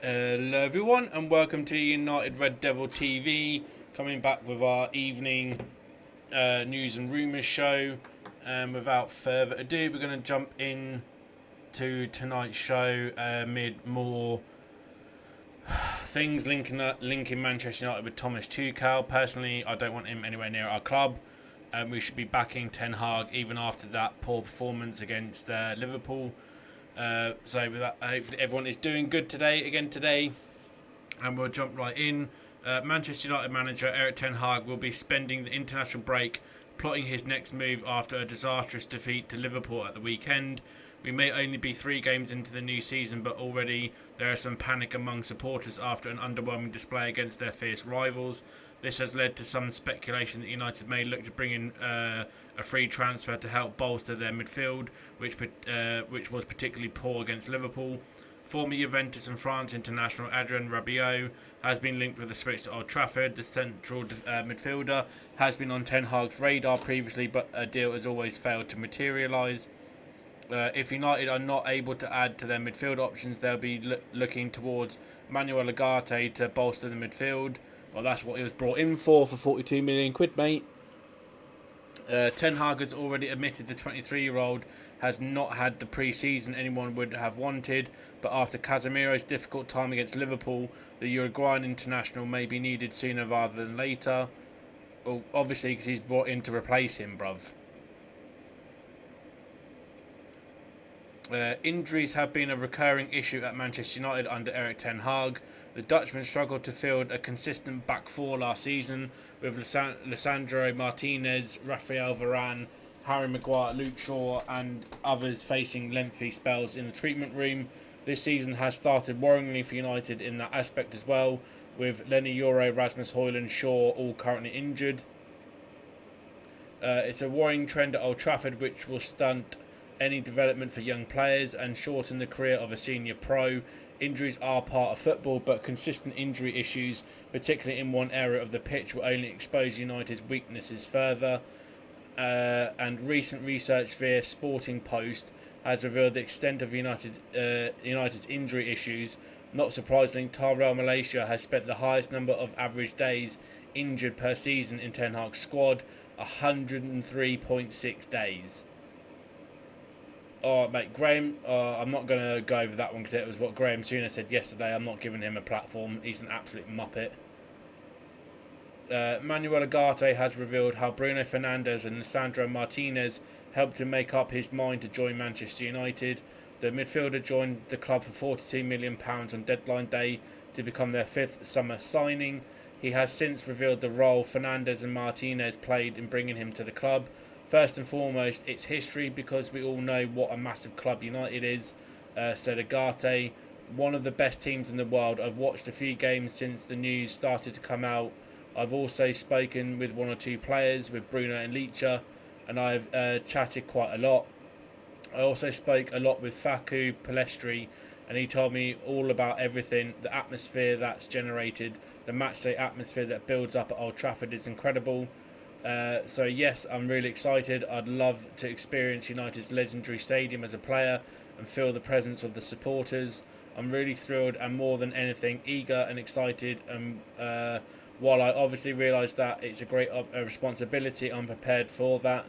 Hello everyone and welcome to United Red Devil TV, coming back with our evening news and rumours show. And without further ado, we're going to jump in to tonight's show amid more things linking Manchester United with Thomas Tuchel. Personally, I don't want him anywhere near our club. We should be backing Ten Hag even after that poor performance against Liverpool. So with that, I hope everyone is doing good today, and we'll jump right in. Manchester United manager Erik Ten Hag will be spending the international break plotting his next move after a disastrous defeat to Liverpool at the weekend. We may only be 3 games into the new season, but already there is some panic among supporters after an underwhelming display against their fierce rivals. This has led to some speculation that United may look to bring in a free transfer to help bolster their midfield, which was particularly poor against Liverpool. Former Juventus and France international Adrien Rabiot has been linked with the switch to Old Trafford. The central midfielder has been on Ten Hag's radar previously, but a deal has always failed to materialise. If United are not able to add to their midfield options, they'll be looking towards Manuel Ugarte to bolster the midfield. Well, that's what he was brought in for 42 million quid, mate. Ten Hag has already admitted the 23-year-old has not had the pre-season anyone would have wanted, but after Casemiro's difficult time against Liverpool, the Uruguayan international may be needed sooner rather than later. Well, obviously, because he's brought in to replace him, bruv. Injuries have been a recurring issue at Manchester United under Erik Ten Hag. The Dutchman struggled to field a consistent back four last season, with Lisandro Martinez, Rafael Varane, Harry Maguire, Luke Shaw and others facing lengthy spells in the treatment room. This season has started worryingly for United in that aspect as well, with Lenny Yoro, Rasmus Højlund, Shaw all currently injured. It's a worrying trend at Old Trafford which will stunt any development for young players and shorten the career of a senior pro. Injuries are part of football, but consistent injury issues, particularly in one area of the pitch, will only expose United's weaknesses further. And recent research via Sporting Post has revealed the extent of United's injury issues. Not surprisingly, Tyrell Malaysia has spent the highest number of average days injured per season in Ten Hag's squad, 103.6 days. Oh, mate, Graham, I'm not going to go over that one because it was what Graham Souness said yesterday. I'm not giving him a platform. He's an absolute muppet. Manuel Ugarte has revealed how Bruno Fernandes and Lisandro Martinez helped him make up his mind to join Manchester United. The midfielder joined the club for £42 million on deadline day to become their 5th summer signing. He has since revealed the role Fernandes and Martinez played in bringing him to the club. First and foremost, it's history because we all know what a massive club United is, said Ugarte. One of the best teams in the world. I've watched a few games since the news started to come out. I've also spoken with 1 or 2 players, with Bruno and Licha, and I've chatted quite a lot. I also spoke a lot with Facu Palestri, and he told me all about everything. The atmosphere that's generated, the matchday atmosphere that builds up at Old Trafford is incredible. So yes, I'm really excited. I'd love to experience United's legendary stadium as a player and feel the presence of the supporters. I'm really thrilled and more than anything eager and excited. And while I obviously realise that it's a great responsibility, I'm prepared for that.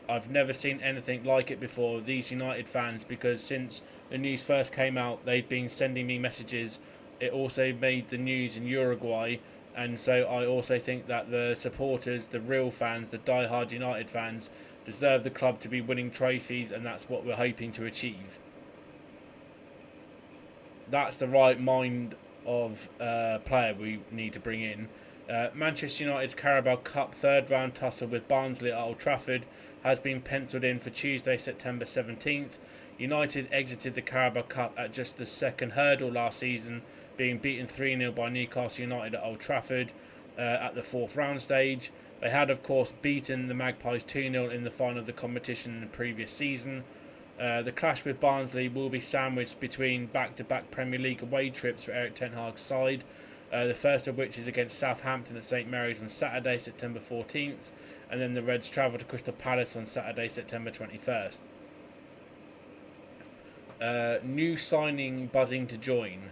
I've never seen anything like it before, these United fans, because since the news first came out, they've been sending me messages. It also made the news in Uruguay. And so I also think that the supporters, the real fans, the die-hard United fans, deserve the club to be winning trophies, and that's what we're hoping to achieve. That's the right mind of player we need to bring in. Manchester United's Carabao Cup third round tussle with Barnsley at Old Trafford has been penciled in for Tuesday, September 17th. United exited the Carabao Cup at just the second hurdle last season, being beaten 3-0 by Newcastle United at Old Trafford at the 4th round stage. They had, of course, beaten the Magpies 2-0 in the final of the competition in the previous season. The clash with Barnsley will be sandwiched between back-to-back Premier League away trips for Erik Ten Hag's side. The first of which is against Southampton at St Mary's on Saturday, September 14th, and then the Reds travel to Crystal Palace on Saturday, September 21st. New signing buzzing to join.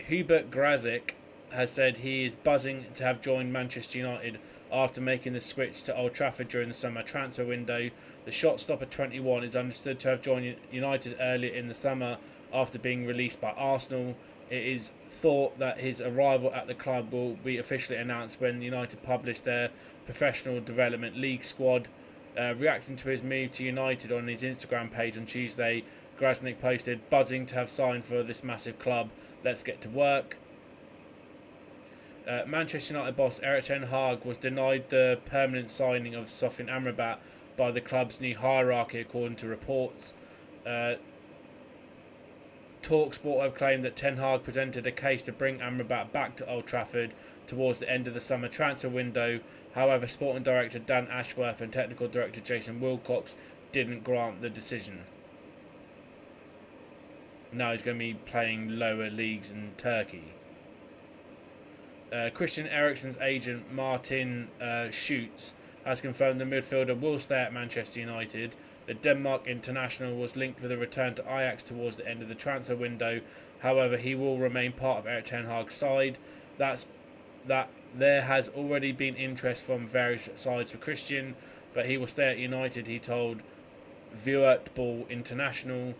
Hubert Grazik has said he is buzzing to have joined Manchester United after making the switch to Old Trafford during the summer transfer window. The shot stopper 21 is understood to have joined United earlier in the summer after being released by Arsenal. It is thought that his arrival at the club will be officially announced when United publish their professional development league squad. Reacting to his move to United on his Instagram page on Tuesday, Grasnick posted, "Buzzing to have signed for this massive club. Let's get to work." Manchester United boss Erik Ten Hag was denied the permanent signing of Sofyan Amrabat by the club's new hierarchy, according to reports. TalkSport have claimed that Ten Hag presented a case to bring Amrabat back to Old Trafford towards the end of the summer transfer window. However, sporting director Dan Ashworth and technical director Jason Wilcox didn't grant the decision. Now he's going to be playing lower leagues in Turkey. Christian Eriksen's agent Martin Schutz has confirmed the midfielder will stay at Manchester United. The Denmark international was linked with a return to Ajax towards the end of the transfer window. However, he will remain part of Erik Ten Hag's side. That there has already been interest from various sides for Christian, but he will stay at United, he told Vuurtbal International.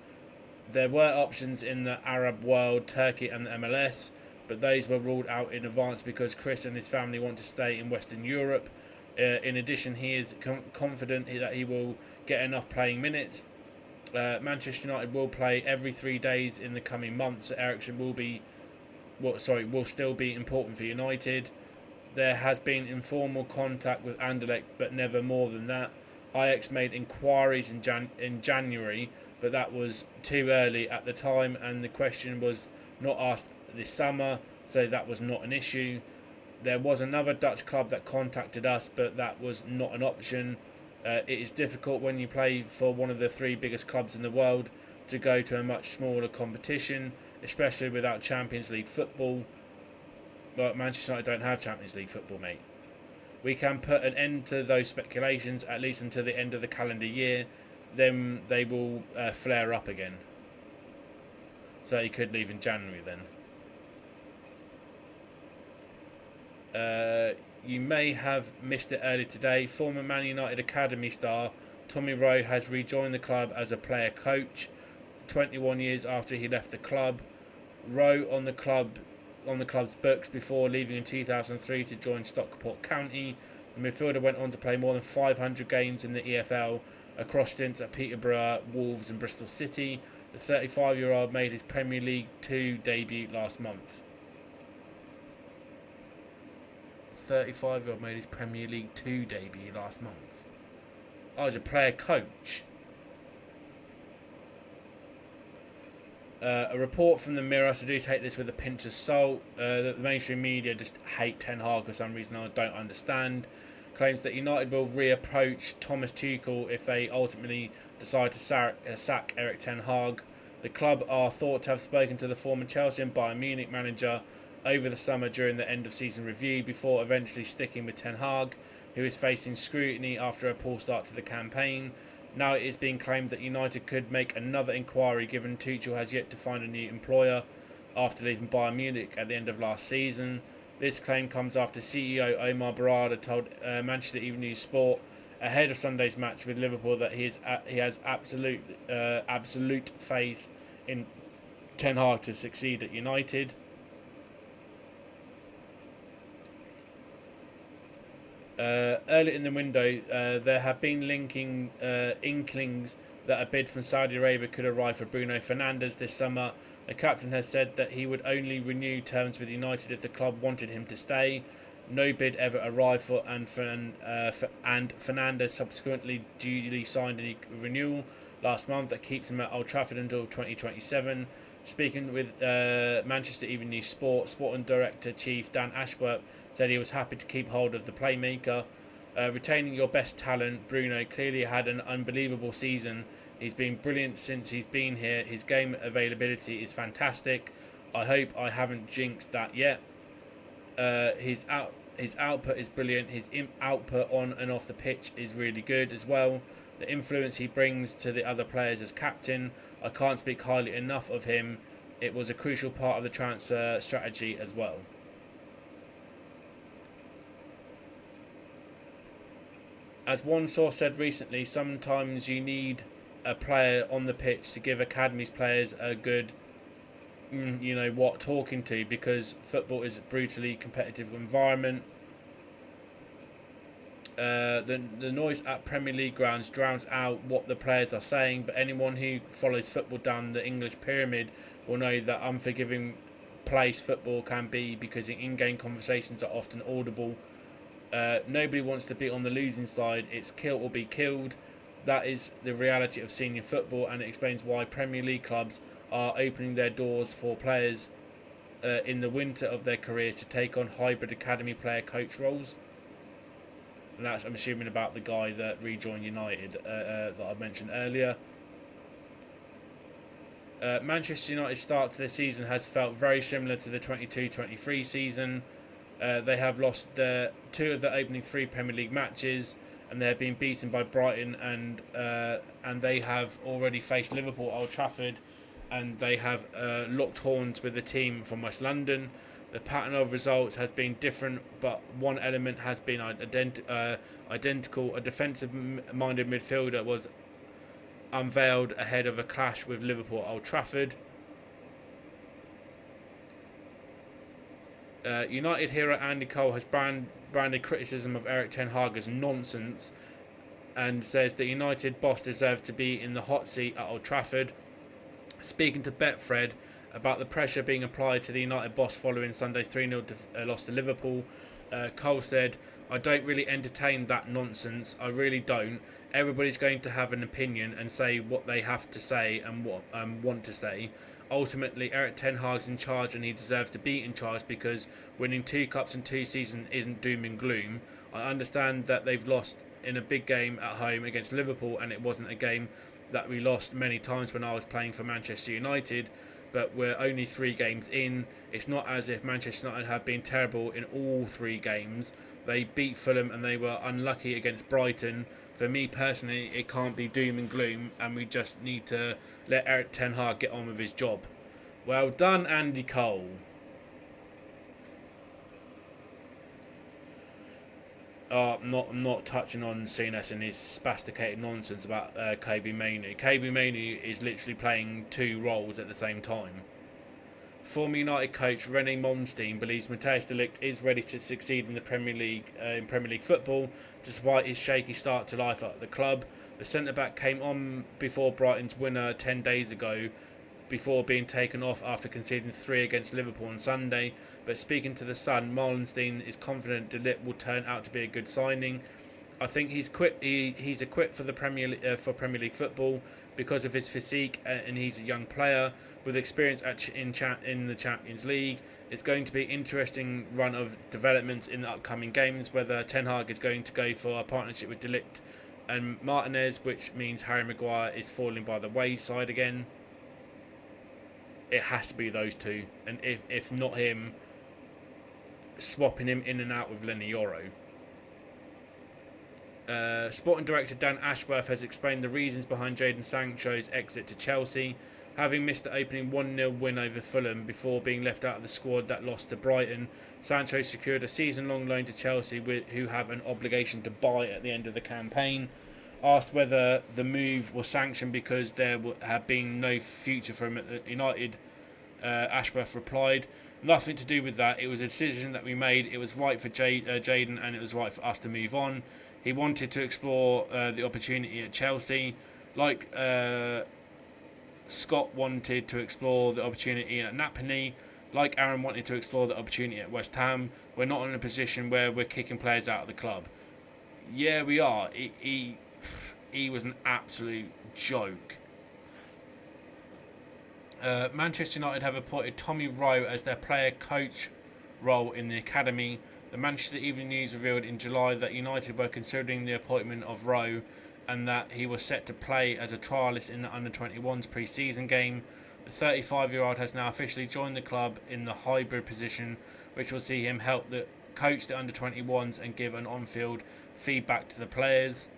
There were options in the Arab world, Turkey and the MLS, but those were ruled out in advance because Chris and his family want to stay in Western Europe. In addition, he is confident that he will get enough playing minutes. Manchester United will play every 3 days in the coming months, so Eriksen will still be important for United. There has been informal contact with Anderlecht, but never more than that. Ajax made inquiries in January, but that was too early at the time, and the question was not asked this summer, so that was not an issue. There was another Dutch club that contacted us, but that was not an option. It is difficult when you play for one of the 3 biggest clubs in the world to go to a much smaller competition, especially without Champions League football. But Manchester United don't have Champions League football, mate. We can put an end to those speculations, at least until the end of the calendar year. Then they will flare up again. So he could leave in January then. You may have missed it earlier today. Former Man United Academy star Tommy Rowe has rejoined the club as a player coach 21 years after he left the club. Rowe on the club's books before leaving in 2003 to join Stockport County. The midfielder went on to play more than 500 games in the EFL across stints at Peterborough, Wolves and Bristol City. The 35-year-old made his Premier League 2 debut last month. 35-year-old made his Premier League 2 debut last month. I was a player coach. A report from the Mirror, so do take this with a pinch of salt. The mainstream media just hate Ten Hag for some reason I don't understand. Claims that United will reapproach Thomas Tuchel if they ultimately decide to sack Erik Ten Hag. The club are thought to have spoken to the former Chelsea and Bayern Munich manager over the summer during the end-of-season review before eventually sticking with Ten Hag, who is facing scrutiny after a poor start to the campaign. Now it is being claimed that United could make another inquiry given Tuchel has yet to find a new employer after leaving Bayern Munich at the end of last season. This claim comes after CEO Omar Berrada told Manchester Evening Sport ahead of Sunday's match with Liverpool that he has absolute faith in Ten Hag to succeed at United. Early in the window, there have been inklings that a bid from Saudi Arabia could arrive for Bruno Fernandes this summer. The captain has said that he would only renew terms with United if the club wanted him to stay. No bid ever arrived and Fernandes subsequently duly signed a renewal last month that keeps him at Old Trafford until 2027. Speaking with Manchester Evening Sport, Sporting Director-Chief Dan Ashworth said he was happy to keep hold of the playmaker. Retaining your best talent, Bruno clearly had an unbelievable season. He's been brilliant since he's been here. His game availability is fantastic. I hope I haven't jinxed that yet. His output is brilliant. His output on and off the pitch is really good as well. The influence he brings to the other players as captain, I can't speak highly enough of him. it was a crucial part of the transfer strategy as well. As one source said recently, sometimes you need a player on the pitch to give academies players a good, talking to, because football is a brutally competitive environment. The noise at Premier League grounds drowns out what the players are saying, but anyone who follows football down the English pyramid will know that unforgiving place football can be, because in-game conversations are often audible. Nobody wants to be on the losing side. It's kill or be killed. That is the reality of senior football, and it explains why Premier League clubs are opening their doors for players in the winter of their careers to take on hybrid academy player coach roles. And that's, I'm assuming, about the guy that rejoined United that I mentioned earlier. Manchester United's start to the season has felt very similar to the 22-23 season. They have lost 2 of the opening 3 Premier League matches, and they have been beaten by Brighton, and they have already faced Liverpool at Old Trafford, and they have locked horns with the team from West London. The pattern of results has been different, but one element has been identical. A defensive-minded midfielder was unveiled ahead of a clash with Liverpool at Old Trafford. United hero Andy Cole has branded criticism of Erik Ten Hag as nonsense, and says the United boss deserves to be in the hot seat at Old Trafford. Speaking to Betfred about the pressure being applied to the United boss following Sunday's 3-0 loss to Liverpool, Cole said, "I don't really entertain that nonsense. I really don't. Everybody's going to have an opinion and say what they have to say and what want to say. Ultimately, Erik Ten Hag's in charge, and he deserves to be in charge, because winning 2 cups in 2 seasons isn't doom and gloom. I understand that they've lost in a big game at home against Liverpool, and it wasn't a game that we lost many times when I was playing for Manchester United, but we're only 3 games in. It's not as if Manchester United have been terrible in all 3 games. They beat Fulham and they were unlucky against Brighton. For me personally, it can't be doom and gloom, and we just need to let Erik Ten Hag get on with his job." Well done, Andy Cole. I'm not touching on Souness and his spasticated nonsense about Mainoo. Mainoo is literally playing 2 roles at the same time. Former United coach René Monstein believes Matthijs de Ligt is ready to succeed in the Premier League football, despite his shaky start to life at the club. The centre-back came on before Brighton's winner 10 days ago, before being taken off after conceding 3 against Liverpool on Sunday. But speaking to The Sun, Molenstein is confident De Ligt will turn out to be a good signing. "I think he's equipped for the Premier League football because of his physique, and he's a young player with experience in the Champions League. It's going to be an interesting run of developments in the upcoming games, whether Ten Hag is going to go for a partnership with De Ligt and Martinez, which means Harry Maguire is falling by the wayside again. It has to be those 2, and if not him, swapping him in and out with Lenny Yoro." Sporting director Dan Ashworth has explained the reasons behind Jadon Sancho's exit to Chelsea. Having missed the opening 1-0 win over Fulham before being left out of the squad that lost to Brighton, Sancho secured a season-long loan to Chelsea, who have an obligation to buy at the end of the campaign. Asked whether the move was sanctioned because there had been no future for him at United, Ashworth replied, "Nothing to do with that. It was a decision that we made. It was right for Jadon, and it was right for us to move on. He wanted to explore the opportunity at Chelsea, like Scott wanted to explore the opportunity at Napoli, like Aaron wanted to explore the opportunity at West Ham. We're not in a position where we're kicking players out of the club." Yeah, we are. He was an absolute joke. Manchester United have appointed Tommy Rowe as their player-coach role in the academy. The Manchester Evening News revealed in July that United were considering the appointment of Rowe, and that he was set to play as a trialist in the under-21s pre-season game. The 35-year-old has now officially joined the club in the hybrid position, which will see him help coach the under-21s and give an on-field feedback to the players.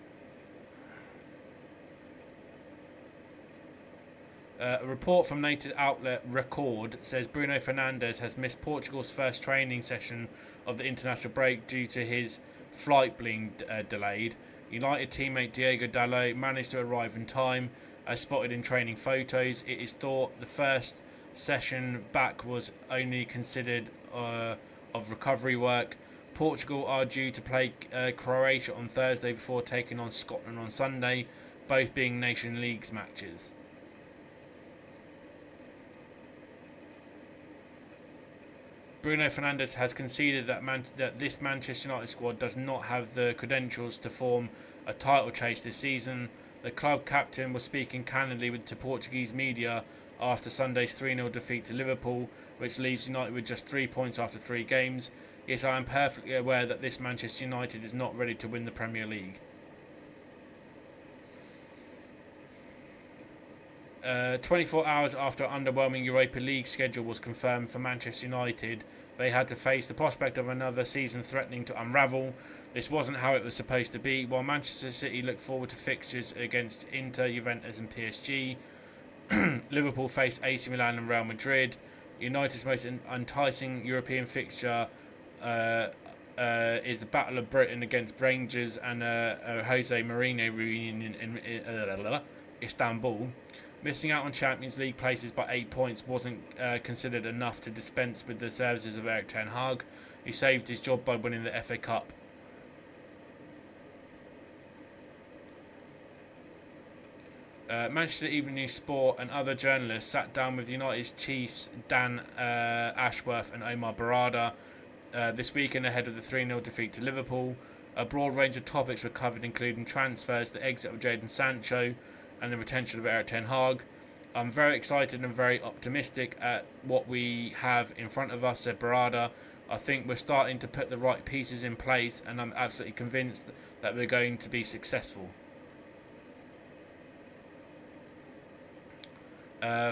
A report from native outlet Record says Bruno Fernandes has missed Portugal's first training session of the international break due to his flight being delayed. United teammate Diego Dalot managed to arrive in time, as spotted in training photos. It is thought the first session back was only considered of recovery work. Portugal are due to play Croatia on Thursday before taking on Scotland on Sunday, both being Nation Leagues matches. Bruno Fernandes has conceded that this Manchester United squad does not have the credentials to form a title chase this season. The club captain was speaking candidly to Portuguese media after Sunday's 3-0 defeat to Liverpool, which leaves United with just 3 points after 3 games. Yet I am perfectly aware that this Manchester United is not ready to win the Premier League. 24 hours after an underwhelming Europa League schedule was confirmed for Manchester United, they had to face the prospect of another season threatening to unravel. This wasn't how it was supposed to be. While Manchester City looked forward to fixtures against Inter, Juventus and PSG, Liverpool faced AC Milan and Real Madrid. United's most enticing European fixture is the Battle of Britain against Rangers and Jose Mourinho reunion in Istanbul. Missing out on Champions League places by 8 points wasn't considered enough to dispense with the services of Erik Ten Hag, who saved his job by winning the FA Cup. Manchester Evening Sport and other journalists sat down with United's chiefs Dan Ashworth and Omar Berrada this weekend ahead of the 3-0 defeat to Liverpool. A broad range of topics were covered, including transfers, the exit of Jadon Sancho, and the retention of Erik Ten Hag. I'm very excited and very optimistic at what we have in front of us, said Berrada. I think we're starting to put the right pieces in place, and I'm absolutely convinced that we're going to be successful.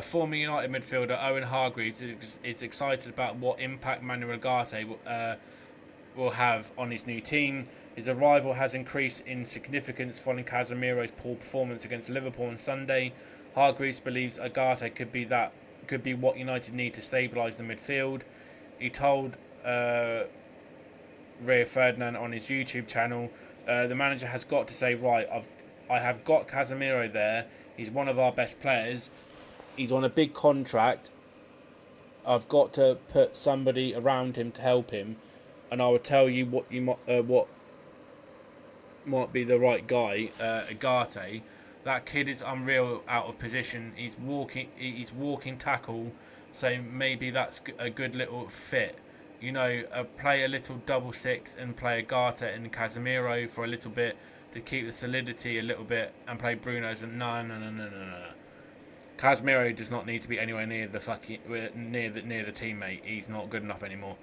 Former United midfielder Owen Hargreaves is excited about what impact Manuel Ugarte will have on his new team. His arrival has increased in significance following Casemiro's poor performance against Liverpool on Sunday. Hargreaves believes Ugarte could be what United need to stabilise the midfield. He told Rio Ferdinand on his YouTube channel, the manager has got to say, right, I have got Casemiro there. He's one of our best players. He's on a big contract. I've got to put somebody around him to help him, and I will tell you what might be the right guy. Ugarte, that kid is unreal out of position. He's walking tackle, so maybe that's a good little fit. You know, play a little double six and play Ugarte and Casemiro for a little bit to keep the solidity a little bit, and play Bruno's. And no. Casemiro does not need to be anywhere near the near the teammate. He's not good enough anymore.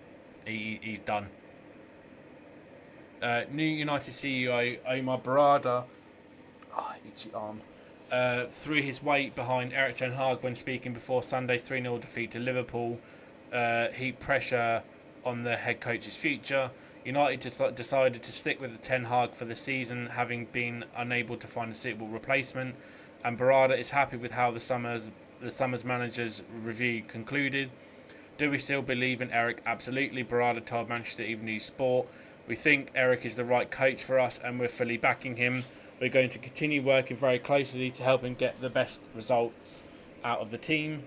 He's done. New United CEO Omar Berrada, itchy arm, threw his weight behind Erik Ten Hag when speaking before Sunday's 3-0 defeat to Liverpool. Heat pressure on the head coach's future. United decided to stick with the Ten Hag for the season, having been unable to find a suitable replacement. And Berrada is happy with how the summer's managers' review concluded. Do we still believe in Erik? Absolutely, Berrada told Manchester Evening Sport. We think Erik is the right coach for us and we're fully backing him. We're going to continue working very closely to help him get the best results out of the team.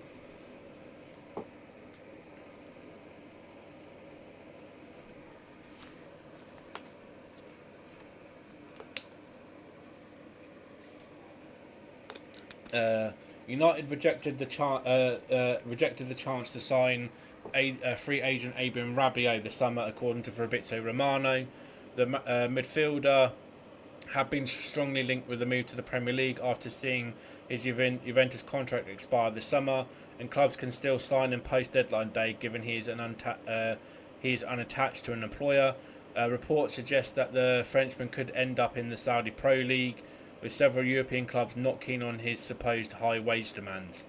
United rejected the chance to sign free agent Adrien Rabiot this summer, according to Fabrizio Romano. The midfielder had been strongly linked with the move to the Premier League after seeing his Juventus contract expire this summer, and clubs can still sign him post-deadline day given he is unattached to an employer. Reports suggest that the Frenchman could end up in the Saudi Pro League, with several European clubs not keen on his supposed high wage demands.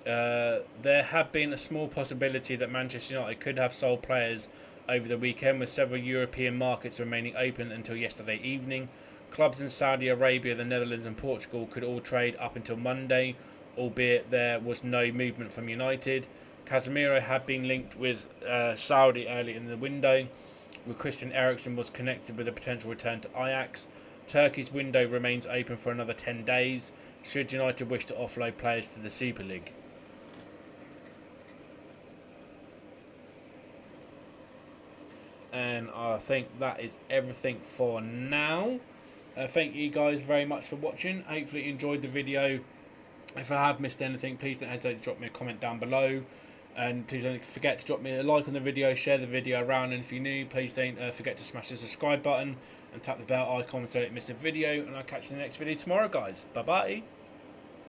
There had been a small possibility that Manchester United could have sold players over the weekend, with several European markets remaining open until yesterday evening. Clubs in Saudi Arabia, the Netherlands and Portugal could all trade up until Monday, albeit there was no movement from United. Casemiro had been linked with Saudi early in the window, with Christian Eriksen was connected with a potential return to Ajax. Turkey's window remains open for another 10 days, should United wish to offload players to the Super League. And I think that is everything for now. Thank you guys very much for watching. Hopefully you enjoyed the video. If I have missed anything, please don't hesitate to drop me a comment down below. And please don't forget to drop me a like on the video, share the video around, and if you're new, please don't forget to smash the subscribe button and tap the bell icon so you don't miss a video. And I'll catch you in the next video tomorrow, guys. Bye bye.